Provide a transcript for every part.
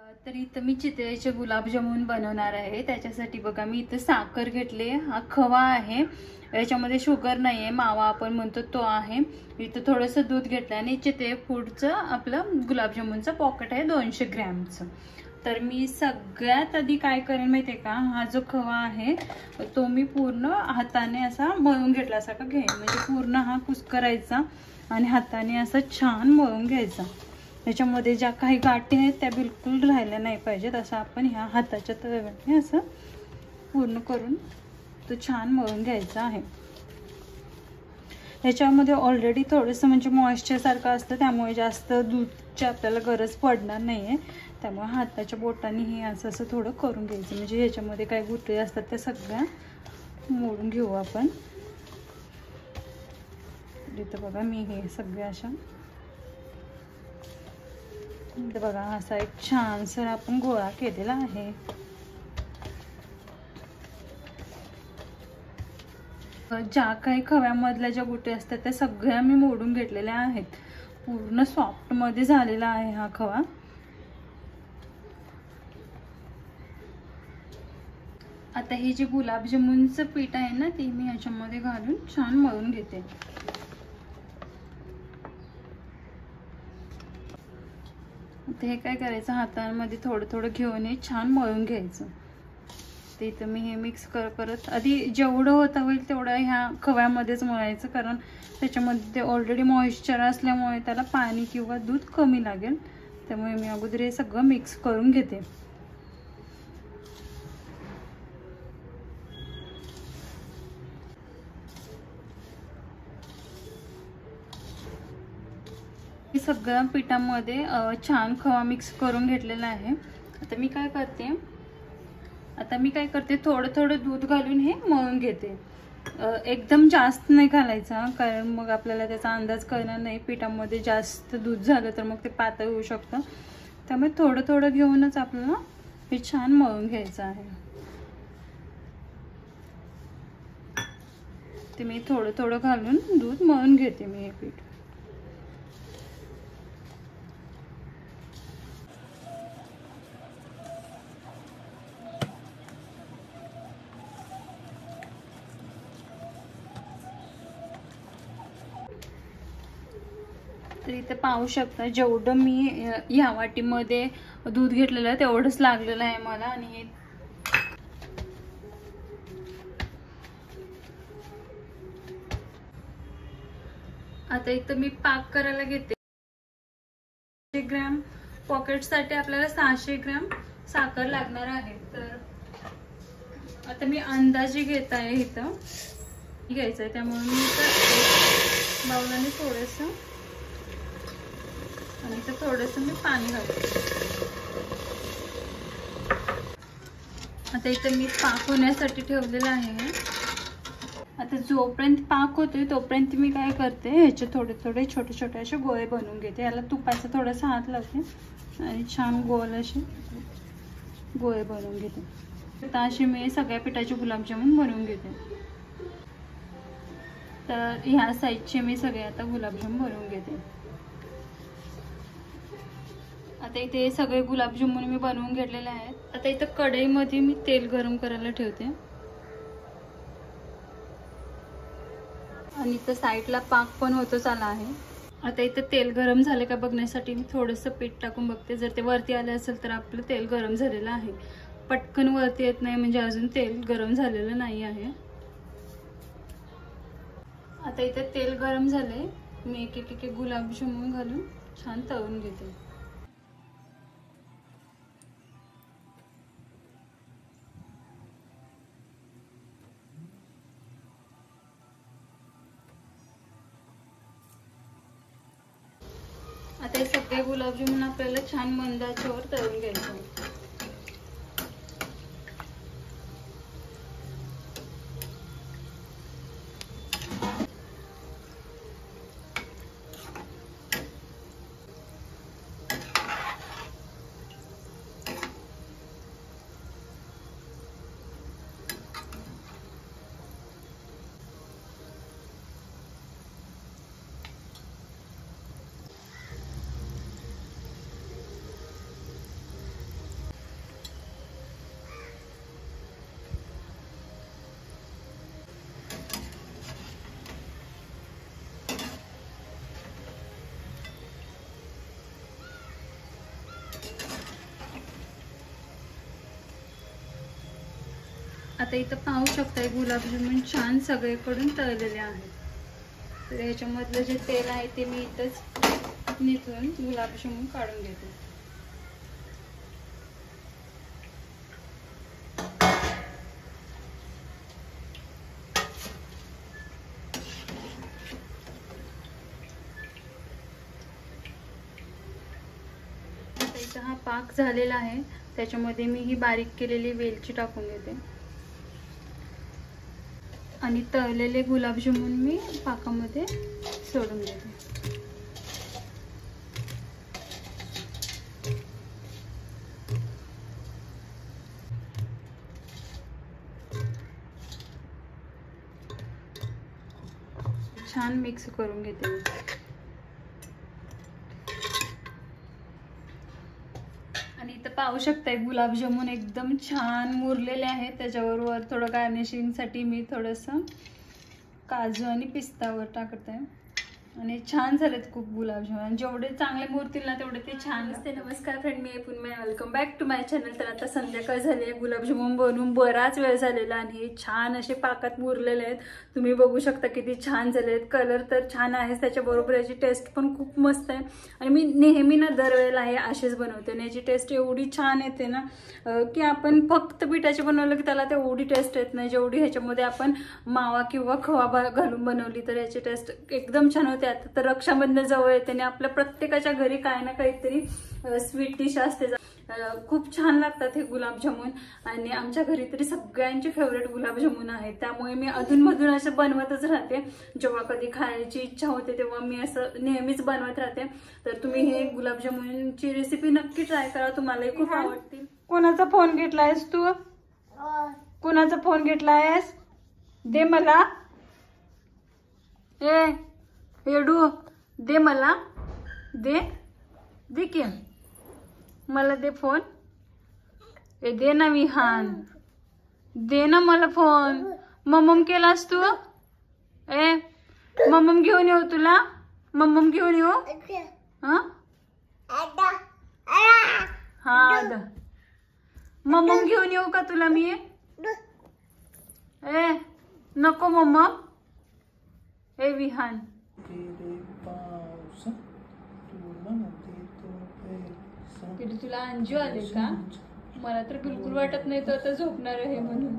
तर इथं मी चितळेचे गुलाबजामुन बनवणार आहे। त्याच्यासाठी बघा मी इथं साखर घेतले, हा खवा आहे, याच्यामध्ये शुगर नाही आहे, मावा आपण म्हणतो तो आहे। इथं थोडंसं दूध घेतलं आणि चितळे फूडचं आपलं गुलाबजामुनचं पॉकेट आहे 200 ग्रॅमचं। तर मी सगळ्यात आधी काय करेन माहिती आहे का, हा जो खवा आहे तो मी पूर्ण हाताने असा मळून घेतला सारखा घेईन, म्हणजे पूर्ण हा कुस्करायचा आणि हाताने असं छान मळून घ्यायचा। त्याच्यामध्ये ज्या काही गाठी आहेत त्या बिलकुल राहिल्या नाही पाहिजेत, असं आपण ह्या हाताच्या तळव्याने असं पूर्ण करून तो छान मळून घ्यायचा आहे। ह्याच्यामध्ये ऑलरेडी थोडंसं म्हणजे मॉइश्चर सारखं असतं, त्यामुळे जास्त दूधची आपल्याला गरज पडणार नाही आहे। त्यामुळे हाताच्या बोटाने हे असं असं थोडं करून घ्यायचं, म्हणजे ह्याच्यामध्ये काही गुठळी असतात त्या सगळ्या मोडून घेऊ आपण। इथं बघा मी हे सगळे अशा बघा असा एक छानसा आपण गोळा केलेला आहे। ज्या काही खव्यामधल्या ज्या गुटी असतात त्या सगळ्या मी मोडून घेतलेल्या आहेत, पूर्ण सॉफ्ट मध्ये झालेला आहे हा खवा। आता हे जे गुलाबजामुनचं पीठ आहे ना ते मी ह्याच्यामध्ये घालून छान मळून घेते। आता हे काय करायचं, हातामध्ये थोडं थोडं घेऊन हे छान मळून घ्यायचं। ते इथं मी हे मिक्स करत आधी जेवढं होता होईल तेवढं ह्या खव्यामध्येच मळायचं, कारण त्याच्यामध्ये ऑलरेडी मॉइश्चर असल्यामुळे त्याला पाणी किंवा दूध कमी लागेल। त्यामुळे मी अगोदर हे सगळं मिक्स करून घेते। हे सगळं पिठामध्ये छान खवा मिक्स करून घेतलेला आहे। आता मी काय करते थोडं थोडं दूध घालून हे मळून घेते। एकदम जास्त नाही घालायचा, कारण मग आपल्याला त्याचा अंदाज कळणार नाही, पिठामध्ये जास्त दूध झालं तर मग ते पातळ होऊ शकतं। त्यामुळे थोडं थोडं घेऊनच आपल्याला हे छान मळून घ्यायचं आहे। ते मी थोडं थोडं घालून दूध मळून घेते मी हे पीठ। तर इथे पाहू शकता जेवढं मी या वाटीमध्ये दूध घेतलेलं आहे तेवढंच लागलेलं आहे मला। आणि आता इथं मी पाक करायला घेते। 600 ग्रॅम पॉकेटसाठी आपल्याला 600 ग्रॅम साखर लागणार आहे। तर आता मी अंदाजे घेत आहे, इथं घ्यायचं आहे त्यामुळे मी इथं बाउलाने थोडंसं आणि इथं थोडंसं मी पाणी घालते। आता इथं मी पाक होण्यासाठी ठेवलेलं आहे। आता जोपर्यंत पाक होतोय तोपर्यंत मी काय करते, ह्याचे थोडे थोडे छोटे छोटे असे गोळे बनवून घेते। याला तुपाचा थोडासा हात लावते आणि छान गोल असे गोळे बनवून घेते। तर असे मी सगळ्या पिठाचे गुलाबजामुन बनवून घेते। तर ह्या साईजचे मी सगळे आता गुलाबजामुन बनवून घेते। आता इथे सगळे गुलाबजामुन मी बनवून घेतलेले आहेत। आता इथं कढईमध्ये मी तेल गरम करायला ठेवते आणि इथं साईडला पाक पण होतच आला आहे। आता इथं तेल गरम झाले का बघण्यासाठी मी थोडंसं पीठ टाकून बघते, जर ते वरती आलं असेल तर आपलं तेल गरम झालेलं आहे। पटकन वरती येत नाही म्हणजे अजून तेल गरम झालेलं नाही आहे। आता इथं तेल गरम झाले, मी एक एक गुलाबजामुन घालून छान तळून घेते। आता हे सगळे गुलाबजामुन आपल्याला छान मंद आचेवर तळून घ्यायचे। आता इथं पाहू शकताय गुलाबजामुन छान सगळीकडून तळलेले आहेत. तर ह्याच्यामधलं जे तेल आहे ते मी इथंच निथळून गुलाबजामुन काढून घेते. आता इथं हा पाक झालेला आहे, त्याच्यामध्ये मी ही बारीक केलेली वेलची टाकून घेते आणि तळलेले गुलाबजामुन मी पाकामध्ये सोडून देते. छान मिक्स करून घेते. आणि इथं पाहू शकताय गुलाबजामुन एकदम छान मुरलेले आहेत. त्याच्यावर थोडं गार्निशिंगसाठी मी थोडंसं काजू आणि पिस्तावर टाकत आहे आणि छान झालेत खूप गुलाबजामुन. जेवढे चांगले मुरतील ना तेवढे ते छान असते. नमस्कार फ्रेंड, मी पुन्हा welcome back to my channel. तर आता संध्याकाळ झाली आहे, गुलाबजामुन बनवून बराच वेळ झालेला आणि हे छान असे पाकात मुरलेले आहेत. तुम्ही बघू शकता किती छान झाले आहेत. कलर तर छान आहेच, त्याच्याबरोबर याची टेस्ट पण खूप मस्त आहे. आणि मी नेहमी ना दरवेळेला हे असेच बनवते आणि याची टेस्ट एवढी छान येते ना की आपण फक्त पिठाचे बनवलं की त्याला तेवढी टेस्ट येत नाही जेवढी ह्याच्यामध्ये आपण मावा किंवा खवा घालून बनवली तर याची टेस्ट एकदम छान होते. आता तर रक्षाबंधन जवळ येते आणि आपल्या प्रत्येकाच्या घरी काय ना काहीतरी स्वीट डिश असते. खूप छान लागतात हे गुलाबजामुन आणि आमच्या घरी तरी सगळ्यांचे फेवरेट गुलाबजामुन आहेत. त्यामुळे मी अधूनमधून असं बनवतच राहते. जेव्हा कधी खायची इच्छा होते तेव्हा मी असं नेहमीच बनवत राहते. तर तुम्ही हे गुलाबजामुनची रेसिपी नक्की ट्राय करा, तुम्हालाही खूप आवडतील. कोणाचा फोन घेतलायस तू? कोणाचा फोन घेतलायस? दे मला. ए येडू दे मला, दे दे की मला, दे फोन. ए दे ना विहान, दे ना मला फोन. मम्मम केलास तू? ए मम्मम घेऊन येऊ तुला? मम्मम घेऊन येऊ? हा मम्मम घेऊन येऊ का तुला मी? ए नको मम्मम. ए विहान तुला अंजू आले का? मला तर बिलकुल वाटत नाही तो आता झोपणार आहे म्हणून.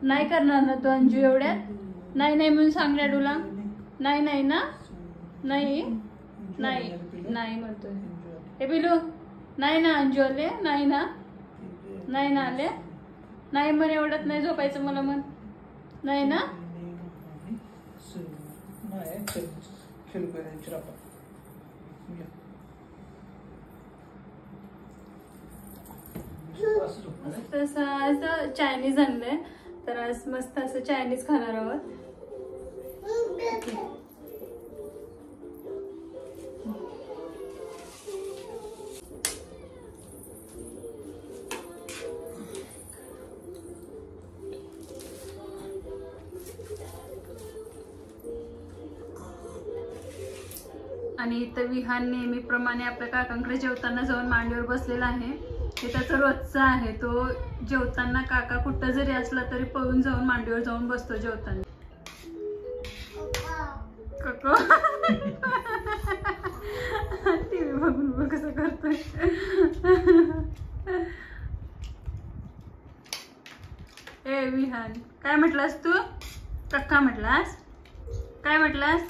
नाही करणार ना तो अंजू एवढ्यात? नाही नाही म्हणून सांग डॅडूला. नाही नाही ना? नाही नाही नाही म्हणतोय. हे बिलू नाही ना अंजू आले? नाही ना? नाही ना आले? नाही म्हण एवढ्यात नाही झोपायचं मला म्हण. नाही ना? तसं आज चायनीज आणलंय तर आज मस्त असं चायनीज खाणार आहोत. आणि इथं विहान नेहमीप्रमाणे आपल्या काकांकडे जेवताना जाऊन मांडीवर बसलेला आहे. हे त्याचं रोजचं आहे. तो जेवताना काका कुठं जरी असला तरी पळून जाऊन मांडीवर जाऊन बसतो जेवताना. काका टीव्ही बघून बघ कसं करतोय. ए विहान काय म्हटलास तू? काका म्हटलास? काय म्हटलास?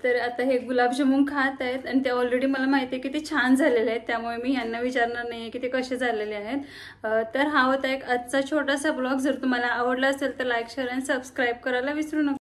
तर आता हे गुलाबजामुन खात आहेत आणि ते ऑलरेडी मला माहिती आहे की ते छान झालेले आहेत. त्यामुळे मी यांना विचारणार नाही की ते कसे झालेले आहेत. तर हा होता एक आजचा छोटासा ब्लॉग. जर तुम्हाला आवडला असेल तर लाईक शेअर आणि सबस्क्राईब करायला विसरू नका.